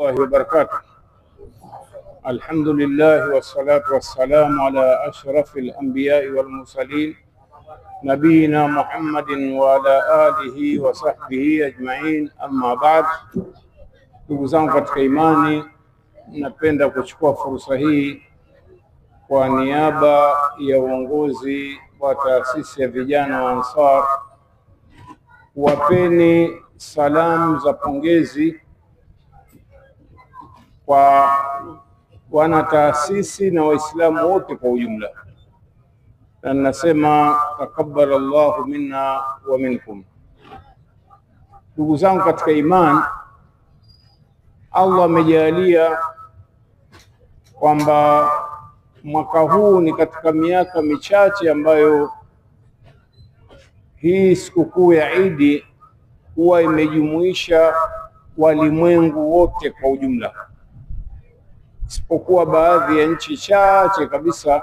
الله وبركاته. الحمد لله والصلاة والسلام على أشرف الأنبياء والمرسلين نبينا محمد وعلى آله وصحبه أجمعين. أما بعد, ndugu zangu katika imani, napenda kuchukua fursa hii kwa niaba ya uongozi wa taasisi ya vijana wa Ansar kuwapeni salamu za pongezi kwa wana taasisi na Waislamu wote kwa ujumla, na nasema takabbalallahu minna wa minkum. Ndugu zangu katika imani, Allah amejalia kwamba mwaka huu ni katika miaka michache ambayo hii sikukuu ya Idi huwa imejumuisha walimwengu wote kwa ujumla, isipokuwa baadhi ya nchi chache kabisa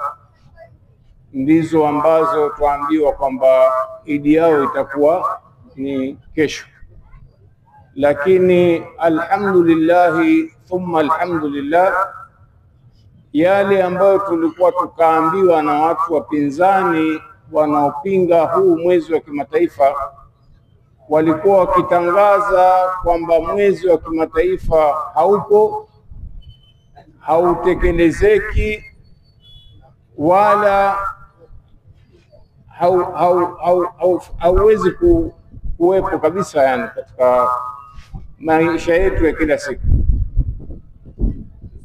ndizo ambazo tuambiwa kwamba Idi yao itakuwa ni kesho. Lakini alhamdulillahi thumma alhamdulillah, yale ambayo tulikuwa tukaambiwa na watu wapinzani wanaopinga huu mwezi wa kimataifa, walikuwa wakitangaza kwamba mwezi wa kimataifa haupo, hautekelezeki, wala hauwezi kuwepo kabisa, yani katika maisha yetu ya kila siku.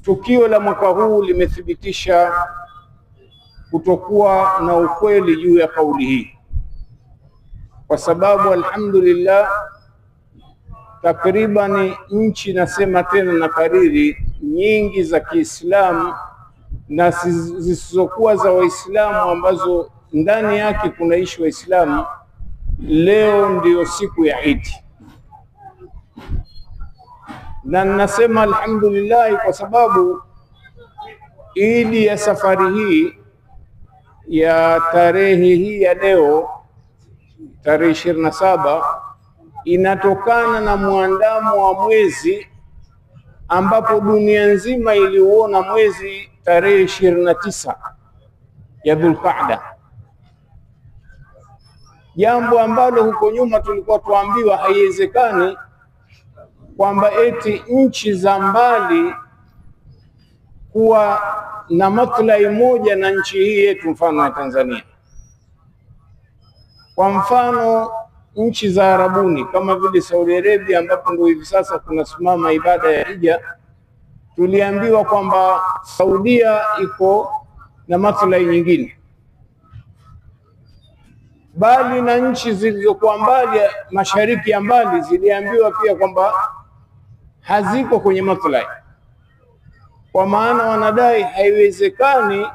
Tukio la mwaka huu limethibitisha kutokuwa na ukweli juu ya kauli hii, kwa sababu alhamdulillah takriban nchi, nasema tena na kariri, nyingi za Kiislamu na zisizokuwa za Waislamu ambazo ndani yake kunaishi Waislamu, leo ndio siku ya Idi. Na nasema alhamdulillah kwa sababu Idi ya safari hii ya tarehe hii ya leo tarehe 27 inatokana na muandamo wa mwezi, ambapo dunia nzima iliuona mwezi tarehe 29 ya Dhulqaada, jambo ambalo huko nyuma tulikuwa tuambiwa haiwezekani kwamba eti nchi za mbali kuwa na maslahi moja na nchi hii yetu, mfano wa Tanzania. Kwa mfano nchi za Arabuni kama vile Saudi Arabia, ambapo ndio hivi sasa kunasimama ibada ya Hija, tuliambiwa kwamba Saudia iko na maslahi nyingine, bali na nchi zilizokuwa mbali, mashariki ya mbali, ziliambiwa pia kwamba haziko kwenye maslahi. Kwa maana wanadai haiwezekani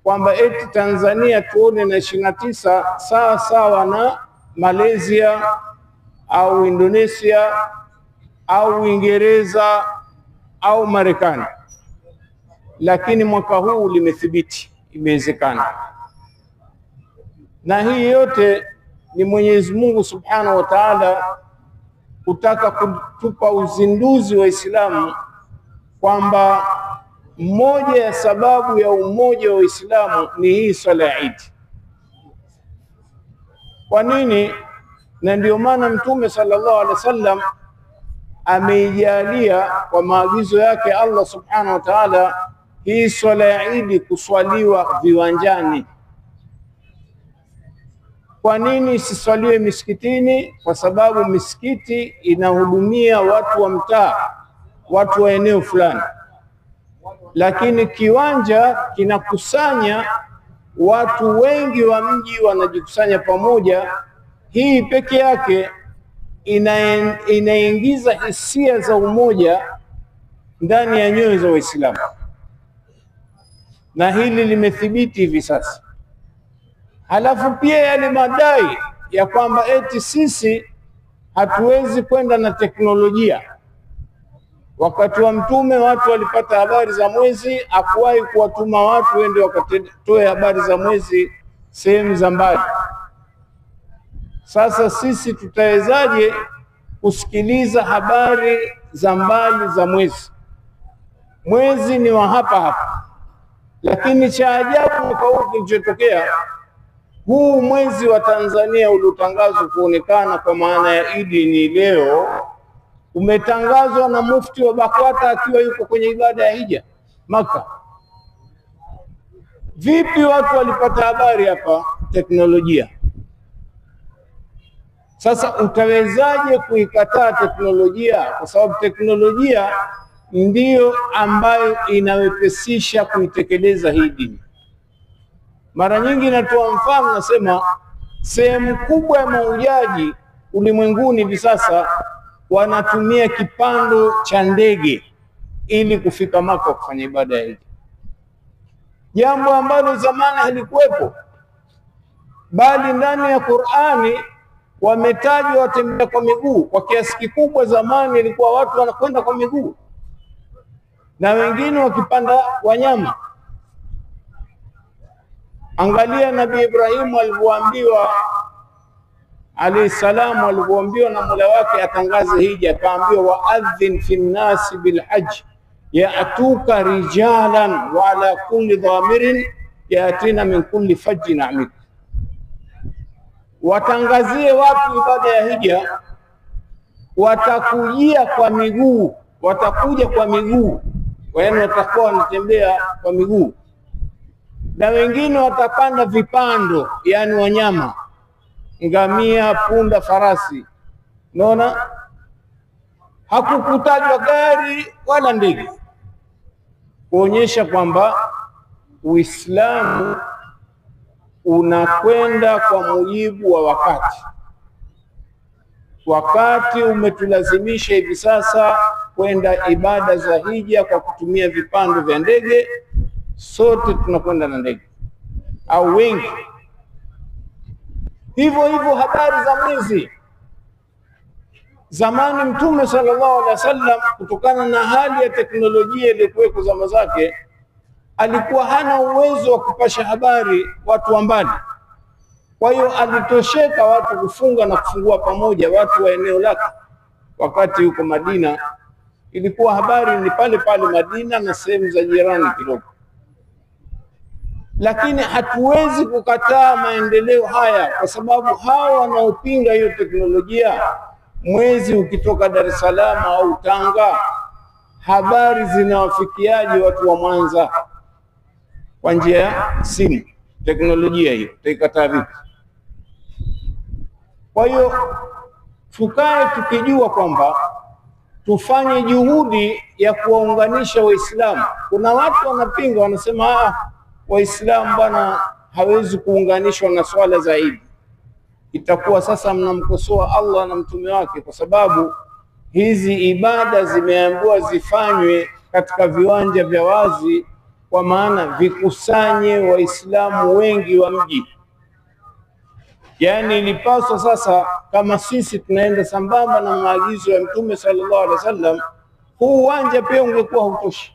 kwamba eti Tanzania tuone na 29 sawa sawa na Malaysia au Indonesia au Uingereza au Marekani, lakini mwaka huu limethibiti imewezekana. Na hii yote ni Mwenyezi Mungu Subhanahu wa Ta'ala kutaka kutupa uzinduzi wa Uislamu kwamba moja ya sababu ya umoja wa Uislamu ni hii swala ya Eid. Kwa nini? Na ndio maana Mtume sallallahu alaihi wasallam ameijalia kwa maagizo yake Allah Subhanahu wa Ta'ala hii swala ya Eid kuswaliwa viwanjani. Kwa nini isiswaliwe misikitini? Kwa sababu misikiti inahudumia watu wa mtaa, watu wa eneo fulani, lakini kiwanja kinakusanya watu wengi wa mji, wanajikusanya pamoja. Hii peke yake inaingiza hisia za umoja ndani ya nyoyo za Waislamu, na hili limethibiti hivi sasa. Halafu pia yale madai ya kwamba eti sisi hatuwezi kwenda na teknolojia. Wakati wa Mtume watu walipata habari za mwezi, hakuwahi kuwatuma watu wende wakatoe habari za mwezi sehemu za mbali. Sasa sisi tutawezaje kusikiliza habari za mbali za mwezi. Mwezi ni wa hapa hapa, lakini cha ajabu mwaka huu kilichotokea, huu mwezi wa Tanzania uliotangazwa kuonekana kwa maana ya Idi ni leo, umetangazwa na mufti wa BAKWATA akiwa yuko kwenye ibada ya hija Maka. Vipi watu walipata habari hapa? Teknolojia. Sasa utawezaje kuikataa teknolojia? Kwa sababu teknolojia ndiyo ambayo inawepesisha kuitekeleza hii dini. Mara nyingi natoa mfano, nasema sehemu kubwa ya mahujaji ulimwenguni hivi sasa wanatumia kipando cha ndege ili kufika Maka kufanya ibada ya hija, jambo ambalo zamani halikuwepo, bali ndani ya Qur'ani wametajwa watembea kwa miguu. Kwa kiasi kikubwa zamani ilikuwa watu wanakwenda kwa miguu na wengine wakipanda wanyama. Angalia Nabii Ibrahimu alivyoambiwa alayhi salamu, alivyoambiwa na Mola wake atangaze hija, akaambiwa waadhin fi nnasi bilhajj ya'tuka rijalan wa ala kulli dhamirin yatina min kulli fajjin amik. Watangazie watu ibada ya hija, watakujia kwa miguu, watakuja kwa miguu, yaani watakuwa wanatembea kwa miguu, na wengine watapanda vipando, yani wanyama, ngamia, punda, farasi. Unaona, hakukutajwa gari wala ndege, kuonyesha kwamba Uislamu unakwenda kwa mujibu wa wakati. Wakati umetulazimisha hivi sasa kwenda ibada za hija kwa kutumia vipando vya ndege. Sote tunakwenda na ndege au wengi. Hivyo hivyo habari za mwezi. Zamani Mtume sallallahu alaihi wasallam, kutokana na hali ya teknolojia iliyokuwepo zama zake, alikuwa hana uwezo wa kupasha habari watu wa mbali. Kwa hiyo alitosheka watu kufunga na kufungua pamoja watu wa eneo lake. Wakati yuko Madina, ilikuwa habari ni pale pale Madina na sehemu za jirani kidogo. Lakini hatuwezi kukataa maendeleo haya, kwa sababu hawa wanaopinga hiyo teknolojia, mwezi ukitoka Dar es Salaam au Tanga, habari zinawafikiaje watu wa Mwanza? Kwa njia ya simu. Teknolojia hiyo utaikataa vipi? Kwa hiyo tukae tukijua kwamba tufanye juhudi ya kuwaunganisha Waislamu. Kuna watu wanapinga, wanasema Waislamu bwana hawezi kuunganishwa na swala za Eid. Itakuwa sasa mnamkosoa Allah na mtume wake, kwa sababu hizi ibada zimeambiwa zifanywe katika viwanja vya wazi, kwa maana vikusanye Waislamu wengi wa mji. Yani ilipaswa sasa, kama sisi tunaenda sambamba na maagizo ya Mtume sallallahu alaihi wasallam, huu uwanja pia ungekuwa hutoshi.